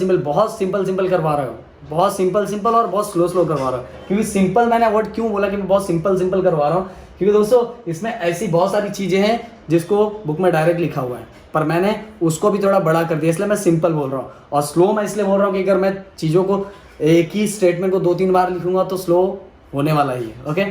करवा रहा हूँ, बहुत सिंपल और बहुत स्लो करवा रहा हूँ। क्योंकि सिंपल मैंने वर्ड क्यों बोला कि मैं बहुत सिंपल करवा रहा हूँ, क्योंकि दोस्तों इसमें ऐसी बहुत सारी चीज़ें हैं जिसको बुक में डायरेक्ट लिखा हुआ है, पर मैंने उसको भी थोड़ा बड़ा कर दिया, इसलिए मैं सिंपल बोल रहा हूँ। और स्लो मैं इसलिए बोल रहा हूँ कि अगर मैं चीज़ों को एक ही स्टेटमेंट को 2-3 बार लिखूंगा तो स्लो होने वाला ही है। ओके,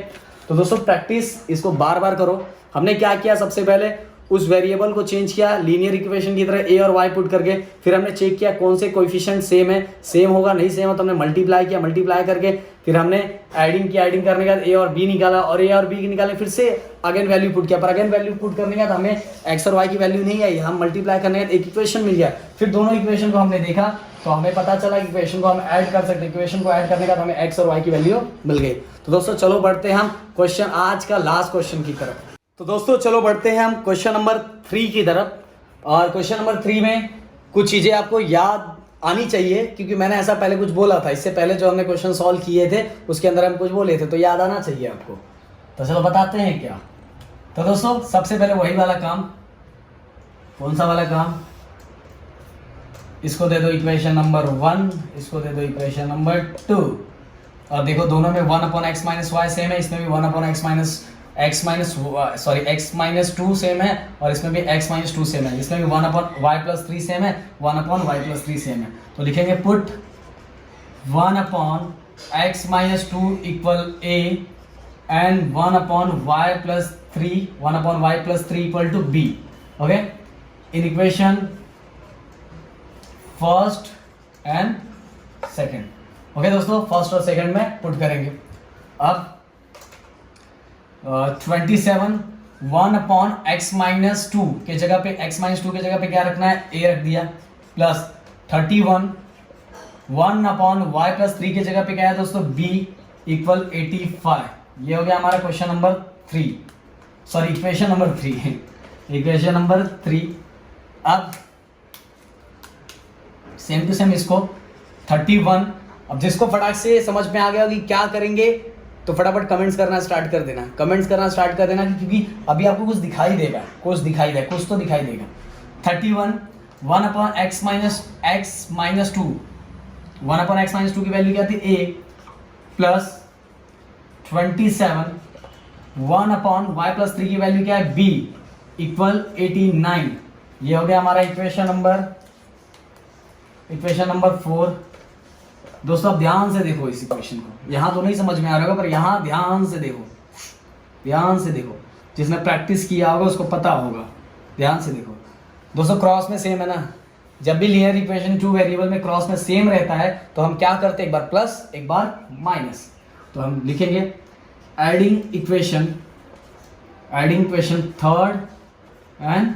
तो दोस्तों प्रैक्टिस इसको बार बार करो। हमने क्या किया, सबसे पहले उस वेरिएबल को चेंज किया लीनियर इक्वेशन की तरह, a और y पुट करके, फिर हमने चेक किया कौन से कोएफिशिएंट सेम है, सेम होगा नहीं सेम हो तो हमने मल्टीप्लाई किया, मल्टीप्लाई करके फिर हमने एडिंग किया, एडिंग करने के बाद a और b निकाला, और a और b निकाले, फिर से अगेन वैल्यू पुट किया, पर अगेन वैल्यू पुट करने के बाद हमें x और y की वैल्यू नहीं आई, हम मल्टीप्लाई करने के बाद एक इक्वेशन मिल गया। फिर दोनों इक्वेशन को हमने देखा तो हमें पता चला कि इक्वेशन को हम ऐड कर सकते, इक्वेशन को ऐड करने के बाद हमें x और y की वैल्यू मिल गई। तो दोस्तों चलो बढ़ते हैं हम क्वेश्चन, आज का लास्ट क्वेश्चन की तरफ। तो दोस्तों चलो बढ़ते हैं हम क्वेश्चन नंबर 3 की तरफ। और क्वेश्चन नंबर 3 में कुछ चीज़ें आपको याद आनी चाहिए, क्योंकि मैंने ऐसा पहले कुछ बोला था, इससे पहले जो हमने क्वेश्चन सॉल्व किए थे उसके अंदर हम कुछ बोले थे, तो याद आना चाहिए आपको। तो चलो बताते हैं क्या। तो दोस्तों सबसे पहले वही वाला काम, कौन सा वाला काम, इसको दे दो इक्वेशन नंबर 1, इसको दे दो इक्वेशन नंबर 2, और देखो दोनों में 1/x माइनस वाई सेम है, इसमें भी 1/x माइनस 2 सेम है, और इसमें भी x माइनस 2 सेम है, इसमें भी 1/y प्लस 3 सेम है, 1/y प्लस 3 सेम है। तो लिखेंगे put 1/x minus 2 equal a and 1/y plus 3 equal to b। Okay, in equation first and second. Okay दोस्तों, फर्स्ट और सेकेंड में पुट करेंगे। अब 27 1 अपॉन एक्स माइनस टू के जगह पे एक्स माइनस टू के जगह पे क्या रखना है, ए रख दिया, प्लस 31 1 अपॉन वाई प्लस 3 की जगह पे क्या है दोस्तों, बी इक्वल 85। ये हो गया हमारा question number 3, sorry equation number 3 equation number 3। अब सेम टू सेम इसको 31, अब जिसको फटाक से समझ में आ गया कि क्या करेंगे तो फटाफट कमेंट्स करना स्टार्ट कर देना, कमेंट्स करना स्टार्ट कर देना, क्योंकि अभी आपको कुछ दिखाई देगा, कुछ तो दिखाई देगा। 31 1 upon x minus two, 1 upon x minus two की वैल्यू क्या थी, ए, प्लस 27 1 अपॉन वाई प्लस 3 की वैल्यू क्या है, बी इक्वल 89। ये हो गया हमारा इक्वेशन नंबर 4। दोस्तों अब ध्यान से देखो इस इक्वेशन को, यहां तो नहीं समझ में आ रहा होगा पर यहां ध्यान से देखो, जिसने प्रैक्टिस किया होगा उसको पता होगा, ध्यान से देखो। दोस्तों क्रॉस में सेम है ना, जब भी लीनियर इक्वेशन 2 वेरिएबल में क्रॉस में सेम रहता है तो हम क्या करते हैं, एक बार प्लस एक बार माइनस। तो हम लिखेंगे adding equation third and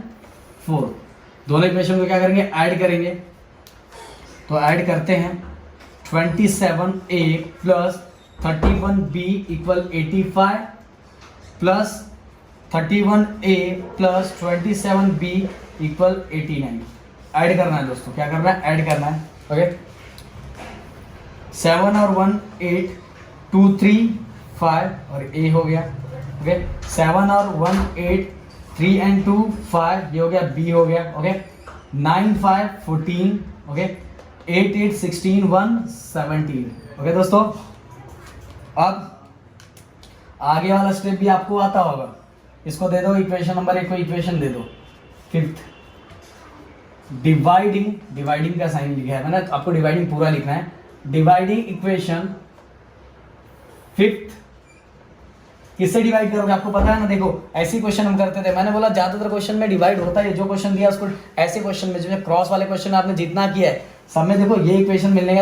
fourth, दोनों इक्वेशन को क्या करेंगे, ऐड करेंगे। तो ऐड करते हैं 27a plus 31b equal 85 plus 31a plus 27b equal 89। Add करना है दोस्तों, क्या करना है, ऐड करना है। ओके 7 और 1 8 2 3 5 और a हो गया। ओके 7 और 1 8 3 and 2 5, ये हो गया, b हो गया। Okay 9 5 14, okay 8 8 16 1 17। ओके दोस्तों अब आगे वाला स्टेप भी आपको आता होगा, इसको दे दो इक्वेशन नंबर 1 को इक्वेशन दे दो, फिफ्थ डिवाइडिंग का साइन लिखा है मैंने, आपको डिवाइडिंग पूरा लिखना है। डिवाइडिंग इक्वेशन फिफ्थ किससे डिवाइड करोगे, आपको पता है ना। देखो ऐसी क्वेश्चन हम करते थे, मैंने बोला ज्यादातर क्वेश्चन में डिवाइड होता है, जो क्वेश्चन दिया उसको ऐसे क्वेश्चन में, जो क्रॉस वाले क्वेश्चन आपने जितना किया है सब में देखो ये इक्वेशन मिलने का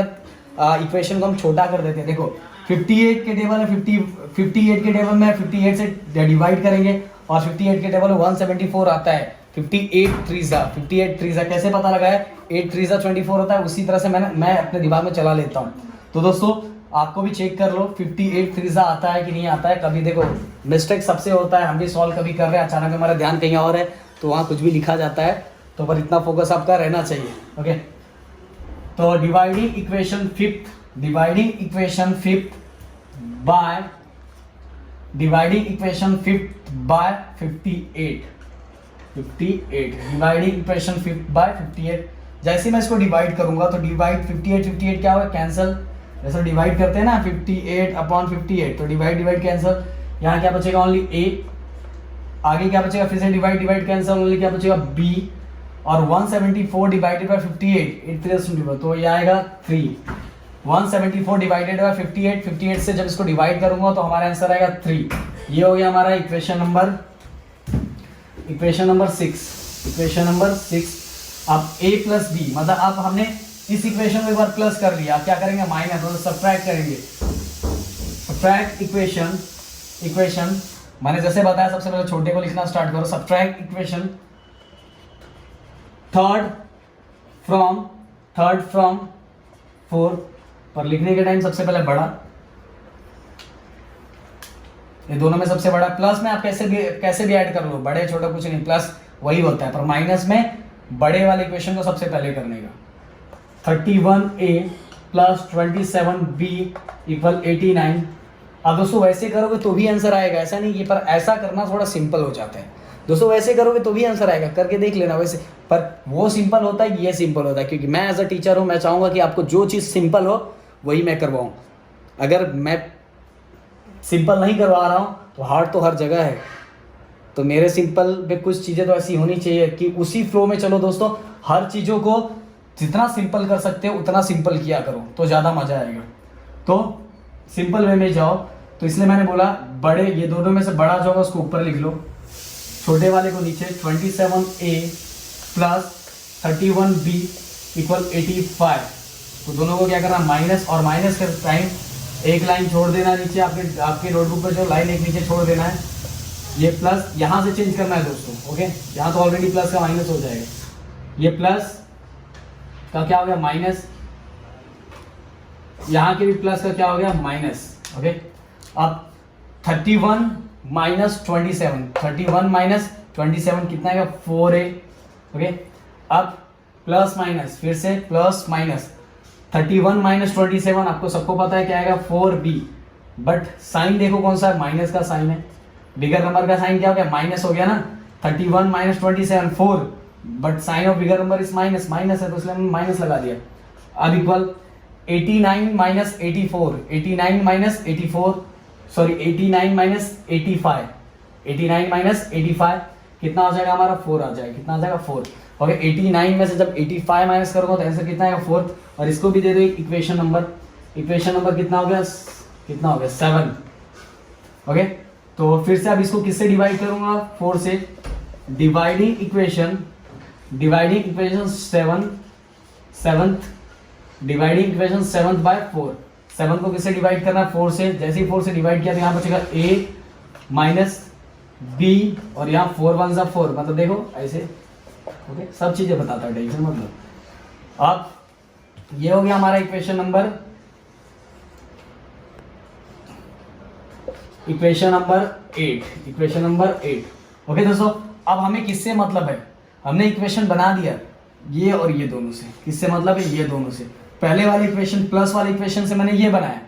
इक्वेशन को हम छोटा कर देते हैं। देखो 58 के टेबल है, 58 के टेबल में 58 से डिवाइड करेंगे और 58 के टेबल में 174 आता है। 58 थ्रीजा कैसे पता लगा है, 8 थ्रीजा 24 होता है, उसी तरह से मैं अपने दिमाग में चला लेता हूँ। तो दोस्तों आपको भी चेक कर लो 58 थ्रीजा आता है कि नहीं आता है। कभी देखो मिस्टेक सबसे होता है, हम भी सॉल्व कभी कर रहे हैं, अचानक हमारा ध्यान कहीं और है तो वहाँ कुछ भी लिखा जाता है, तो पर इतना फोकस आपका रहना चाहिए। ओके तो dividing equation fifth by 58 dividing equation fifth by 58। जैसे मैं इसको डिवाइड करूंगा तो डिवाइड 58 क्या होगा, कैंसिल। जैसे डिवाइड करते हैं ना 58 अपॉन 58, तो डिवाइड कैंसिल, यहाँ क्या बचेगा, ओनली ए। आगे क्या बचेगा, फिर से डिवाइड कैंसिल, ओनली क्या बचेगा, बी। और 174 डिवाइडेड बाय 58 तो ये आएगा 3। 174 डिवाइडेड बाय 58 से जब इसको डिवाइड करूंगा तो हमारा आंसर आएगा 3। ये हो गया हमारा इक्वेशन नंबर 6। अब a प्लस बी, मतलब अब हमने इस इक्वेशन को एक बार प्लस कर लिया, क्या करेंगे, माइनस, तो सब्ट्रैक्ट करेंगे। सब्ट्रैक्ट इक्वेशन मैंने जैसे बताया, सबसे पहले छोटे को लिखना स्टार्ट करो। Subtract equation third from fourth, पर लिखने के टाइम सबसे पहले बड़ा, ये दोनों में सबसे बड़ा। प्लस में आप कैसे भी ऐड कर लो, बड़े छोटा कुछ नहीं, प्लस वही होता है, पर माइनस में बड़े वाले इक्वेशन को सबसे पहले करने का। 31a plus 27b equal 89। अब दोस्तों वैसे करोगे तो भी आंसर आएगा, ऐसा नहीं कि, पर ऐसा करना थोड़ा सिंपल हो जाता है दोस्तों। वैसे करोगे तो भी आंसर आएगा, करके देख लेना वैसे, पर वो सिंपल होता है, ये सिंपल होता है, क्योंकि मैं एज अ टीचर हूँ, मैं चाहूँगा कि आपको जो चीज़ सिंपल हो वही मैं करवाऊँ। अगर मैं सिंपल नहीं करवा रहा हूँ तो हार्ड तो हर जगह है, तो मेरे सिंपल में कुछ चीज़ें तो ऐसी होनी चाहिए कि उसी फ्लो में चलो दोस्तों। हर चीज़ों को जितना सिंपल कर सकते हो उतना सिंपल किया करो तो ज़्यादा मज़ा आएगा। तो सिंपल वे में जाओ, तो इसलिए मैंने बोला बड़े, ये दोनों में से बड़ा जो होगा उसको ऊपर लिख लो, छोटे वाले को नीचे। 27a प्लस 31b इक्वल 85, तो दोनों को क्या करना, माइनस, और माइनस के टाइम एक लाइन छोड़ देना नीचे, आपके नोटबुक पर जो लाइन एक नीचे छोड़ देना है, ये प्लस यहाँ से चेंज करना है दोस्तों, ओके। यहाँ तो ऑलरेडी प्लस का माइनस हो जाएगा, ये प्लस का क्या हो गया माइनस, यहाँ के भी प्लस का क्या हो गया माइनस, ओके। अब 31 माइनस 27, 31 माइनस 27 कितना आएगा 4a, ओके। अब प्लस माइनस, फिर से प्लस माइनस, 31 माइनस 27 आपको सबको पता है क्या आएगा 4b, बट साइन देखो कौन सा है, माइनस का साइन है, बिगर नंबर का साइन क्या हो गया माइनस हो गया ना, 31 minus 27 4, but sign of bigger number is minus, minus है तो इसलिए हमने माइनस लगा दिया। अब equal 89 minus 84, 89 minus 84, sorry 89 minus 85, 89 minus 85 कितना हो जाएगा हमारा 4 आ जाएगा, कितना आ जाएगा 4, ओके। 89 में से जब 85 माइनस करोगे तो आंसर कितना आएगा 4, और इसको भी दे दो इक्वेशन नंबर, इक्वेशन नंबर कितना हो गया 7, ओके। तो फिर से अब इसको किससे डिवाइड करूंगा 4 से, dividing equation 7th dividing equation 7th by 4, 7 को किससे डिवाइड करना है 4 से, जैसे ही 4 से डिवाइड किया तो यहाँ बचेगा a माइनस b, और यहाँ 4 1 सा 4, मतलब देखो ऐसे, ओके। सब चीजें बताता है, टेंशन मत लो। अब ये हो गया हमारा इक्वेशन नंबर 8, ओके दोस्तों। अब हमें किससे मतलब है, हमने इक्वेशन बना दिया ये और ये दोनों से, किससे मतलब है ये दोनों से। पहले वाले इक्वेशन प्लस वाले इक्वेशन से मैंने ये बनाया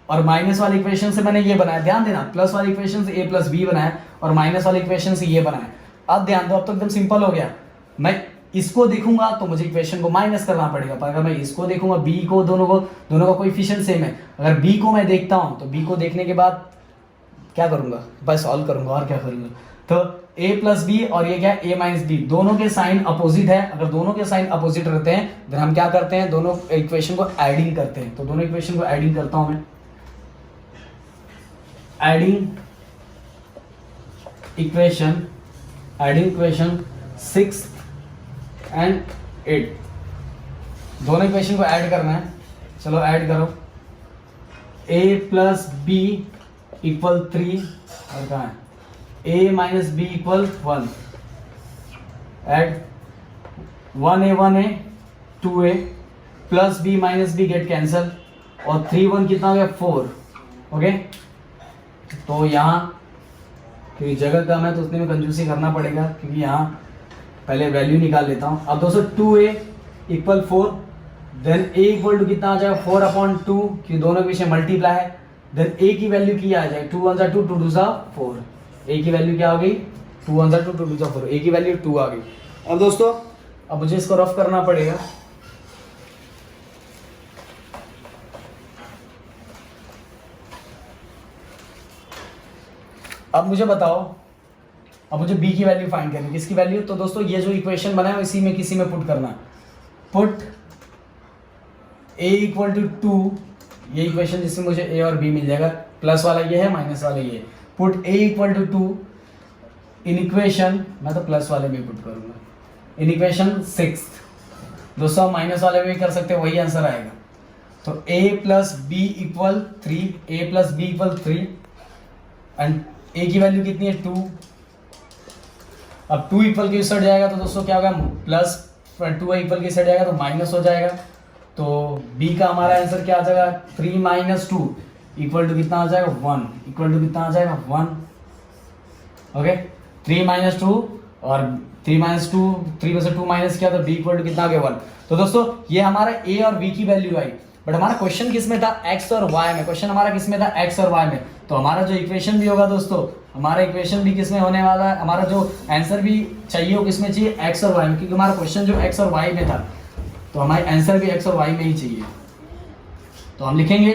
और माइनस वाले इक्वेशन से मैंने ये बनाया, ध्यान देना, प्लस वाले इक्वेशन से a प्लस बी बनाया और माइनस वाले इक्वेशन से ये बनाया। अब ध्यान दो, अब तो एकदम सिंपल हो गया, मैं इसको देखूंगा तो मुझे इक्वेशन को माइनस करना पड़ेगा, पर अगर मैं इसको देखूंगा बी को, दोनों का कोएफिशिएंट सेम है, अगर बी को मैं देखता हूं तो बी को देखने के बाद क्या करूंगा, बस सॉल्व करूंगा और क्या करूंगा। तो a प्लस बी और ये क्या है a माइनस बी, दोनों के साइन अपोजिट है, अगर दोनों के साइन अपोजिट रहते हैं तो हम क्या करते हैं, दोनों इक्वेशन को एडिंग करते हैं। तो दोनों इक्वेशन को एडिंग करता हूं मैं, एडिंग इक्वेशन 6 एंड 8, दोनों इक्वेशन को ऐड करना है, चलो ऐड करो। a प्लस बी इक्वल 3 और कहाँ है a minus b equal 1, add 1a 2a plus b minus b get cancel, और 3 1 कितना हो गया 4, ओके। तो यहाँ क्योंकि जगह कम है तो उसने में कंजूसी करना पड़ेगा, क्योंकि यहाँ पहले वैल्यू निकाल लेता हूँ। अब दोस्तों 2a equal 4, then a equal to कितना आ जाएगा 4/2, क्योंकि दोनों के पीछे मल्टीप्लाई है, देन a की वैल्यू क्या आ जाएगी 2 1 2 2 2 4, a की वैल्यू क्या हो गई 2 1 2 2 2 4, a की वैल्यू 2 आ गई। अब दोस्तों अब मुझे इसको रफ करना पड़ेगा, अब मुझे बताओ, अब मुझे b की वैल्यू फाइंड करनी है, किसकी वैल्यू, तो दोस्तों ये जो इक्वेशन बना है इसी में किसी में पुट करना है, पुट a इक्वल टू 2, ये इक्वेशन जिसमें मुझे a और b मिल जाएगा, प्लस वाला ये है माइनस वाला ये, put a equal to 2 in equation, मैं तो प्लस वाले में पुट करूंगा, इन इक्वेशन 6, दोस्तों माइनस वाले में भी कर सकते हैं, वही आंसर आएगा। तो a plus b equal 3, a plus b equal 3 and a की वैल्यू कितनी है 2, अब 2 इक्वल के साइड जाएगा तो दोस्तों क्या होगा प्लस, 2 इक्वल के साइड जाएगा तो माइनस हो जाएगा, तो b का हमारा आंसर क्या आ जाएगा 3 माइनस 2 इक्वल टू कितना आ जाएगा 1, इक्वल टू कितना आ जाएगा 1, ओके। 3 माइनस 2 और 3 माइनस 2, 3 में से 2 माइनस किया तो b इक्वल टू कितना आ गया 1। तो दोस्तों ये हमारा a और b की वैल्यू आई, बट हमारा क्वेश्चन किस में था x और y में, क्वेश्चन हमारा किस में था x और y में, तो हमारा जो इक्वेशन भी होगा दोस्तों, हमारा इक्वेशन भी किस में होने वाला है, हमारा जो आंसर भी चाहिए वो किस में चाहिए x और y में, क्योंकि हमारा क्वेश्चन जो x और y में था तो हमारा आंसर भी x और y में ही चाहिए। तो हम लिखेंगे,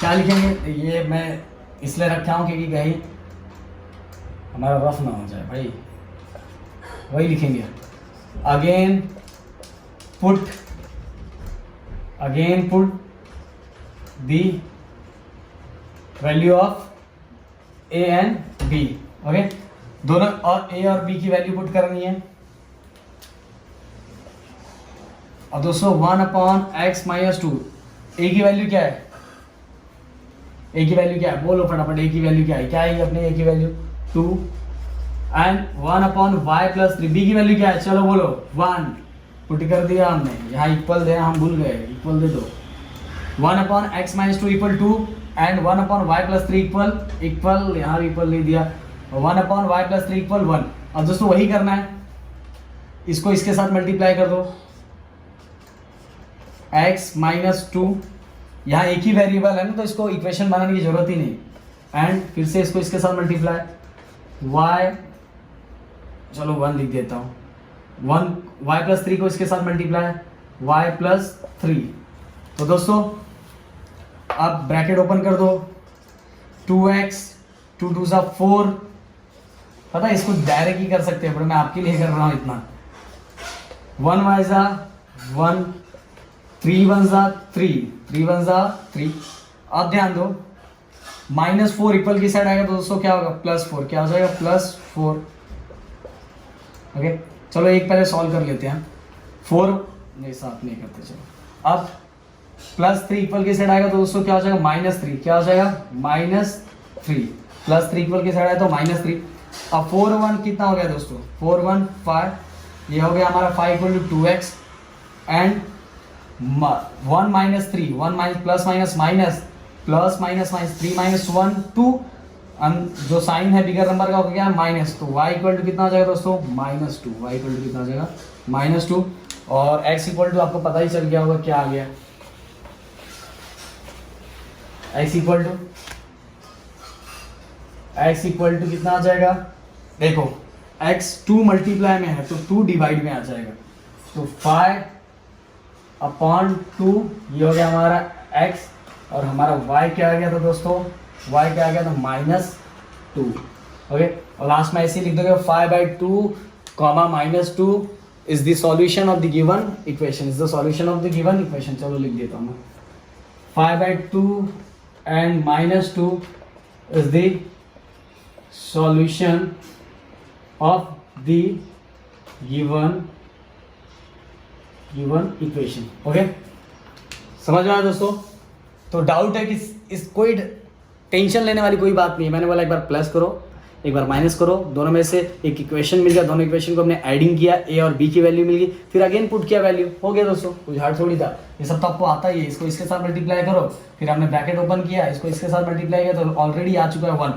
क्या लिखेंगे, ये मैं इसलिए रखा हूँ क्योंकि कहीं हमारा रफ ना हो जाए भाई, वही लिखेंगे। Again put the value of a and b, okay. दोनों और a और b की वैल्यू पुट करनी है। और दोस्तों 1/x माइनस 2, a की वैल्यू क्या है, a की वैल्यू क्या है, बोलो फटाफट, a की वैल्यू क्या है, क्या है अपने a की वैल्यू 2, एंड 1/y+3, बी की वैल्यू क्या है, चलो बोलो 1, पुट कर दिया हमने, यहाँ इक्वल दे, हम भूल गए, इक्वल दे दो। 1/x-2 = 2 एंड 1/y+3 इक्वल, यहाँ इक्वल नहीं दिया, 1/y+3 = 1। अब दोस्तों वही करना है, इसको इसके साथ मल्टीप्लाई कर दो, x-2, यहाँ एक ही वेरिएबल है ना तो इसको इक्वेशन बनाने की जरूरत ही नहीं, एंड फिर से इसको इसके साथ मल्टीप्लाई, y, चलो 1 लिख देता हूँ, 1y+3 को इसके साथ मल्टीप्लाई, y+3। तो दोस्तों अब ब्रैकेट ओपन कर दो, 2x, 2 2 = 4, पता है इसको डायरेक्ट ही कर सकते हैं पर मैं आपके लिए कर रहा हूँ इतना, 1y = 1, 3 1 = 3, 3 1 = 3। अब ध्यान दो, -4 इक्वल की साइड आएगा तो दोस्तों क्या होगा, +4, क्या हो जाएगा, +4। ओके, चलो एक पहले सॉल्व कर लेते हैं, 4 नहीं साथ नहीं करते, चलो अब +3 इक्वल की साइड आएगा तो दोस्तों क्या हो जाएगा, -3, क्या हो जाएगा, -3, +3 इक्वल की साइड आया तो -3। अब 4 1 कितना हो गया दोस्तों, 4 1 5, ये हो गया हमारा 5 = 2x and 1 - 3, 1 plus minus minus plus minus minus 3 - 1 2, जो साइन है बिगर नंबर का हो गया माइनस, तो y = कितना हो जाएगा दोस्तों, -2, y = कितना हो जाएगा, -2, और x = आपको पता ही चल गया होगा क्या आ गया, x = कितना आ जाएगा, देखो x 2 मल्टीप्लाई में है तो 2 डिवाइड में आ जाएगा, तो 5/2, ये हो गया हमारा x, और हमारा y क्या आ गया था दोस्तों, y क्या आ गया था, -2। ओके, और लास्ट में ऐसे लिख दोगे 5/2, -2 is the solution of the given equation, is the solution of the given equation. चलो लिख देता हूँ, 5/2 and -2 is the solution of the given equation। Okay, समझ में आया दोस्तों। तो डाउट है कि इस कोई टेंशन लेने वाली कोई बात नहीं है, मैंने बोला एक बार प्लस करो एक बार माइनस करो, दोनों में से एक इक्वेशन मिल गया, दोनों इक्वेशन को हमने एडिंग किया, ए और बी की वैल्यू मिल गई, फिर अगेन पुट किया वैल्यू, हो गया दोस्तों, कुछ हार्ड थोड़ी था, ये सब तो आपको आता ही है। इसको इसके साथ मल्टीप्लाई करो, फिर हमने ब्रैकेट ओपन किया, इसको इसके साथ मल्टीप्लाई किया तो ऑलरेडी आ चुका है 1,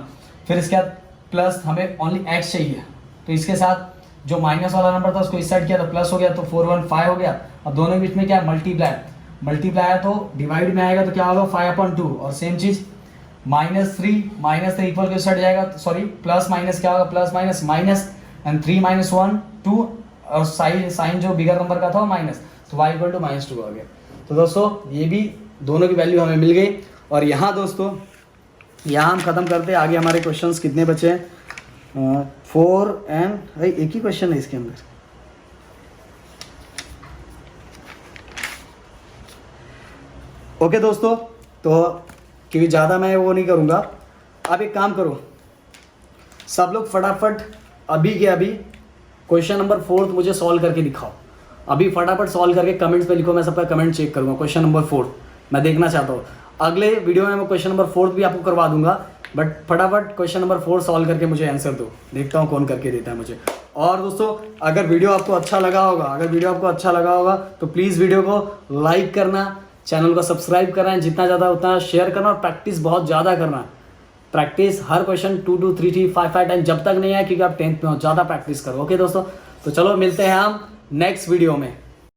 फिर इसके बाद प्लस हमें ओनली एक्स चाहिए, तो इसके साथ जो माइनस वाला नंबर था उसको इस साइड किया तो प्लस हो गया, तो 4 1 5 हो गया। अब दोनों के बीच में क्या है, मल्टीप्लाई है तो डिवाइड में आएगा तो क्या होगा 5/2, और सेम चीज -3 इक्वल के साइड जाएगा, सॉरी प्लस माइनस क्या होगा, प्लस माइनस माइनस, एंड 3 - 1 2, और साइन जो बिगर नंबर का था माइनस, तो y = -2 आ गया। तो दोस्तों ये भी दोनों की वैल्यू हमें मिल गई, और यहाँ दोस्तों यहाँ हम खत्म करते हैं, आगे हमारे क्वेश्चंस कितने बचे हैं, 4 एंड भाई एक ही क्वेश्चन है इसके अंदर। ओके दोस्तों, तो क्योंकि ज़्यादा मैं वो नहीं करूँगा, आप एक काम करो, सब लोग फटाफट अभी के अभी क्वेश्चन नंबर 4 मुझे सॉल्व करके दिखाओ, अभी फटाफट सॉल्व करके कमेंट्स पे लिखो, मैं सबका कमेंट चेक करूँगा। क्वेश्चन नंबर 4 मैं देखना चाहता हूँ, अगले वीडियो में मैं क्वेश्चन नंबर 4 भी आपको करवा दूंगा, बट फटाफट क्वेश्चन नंबर 4 सॉल्व करके मुझे आंसर दो, देखता हूँ कौन करके देता है मुझे। और दोस्तों अगर वीडियो आपको अच्छा लगा होगा तो प्लीज़ वीडियो को लाइक करना, चैनल को सब्सक्राइब करना, जितना ज़्यादा उतना शेयर करना, और प्रैक्टिस बहुत ज़्यादा करना। प्रैक्टिस हर क्वेश्चन 2 2 3 3 5 5 टाइम जब तक नहीं आए, क्योंकि आप 10th में हो, ज़्यादा प्रैक्टिस करो। ओके दोस्तों, तो चलो मिलते हैं हम नेक्स्ट वीडियो में।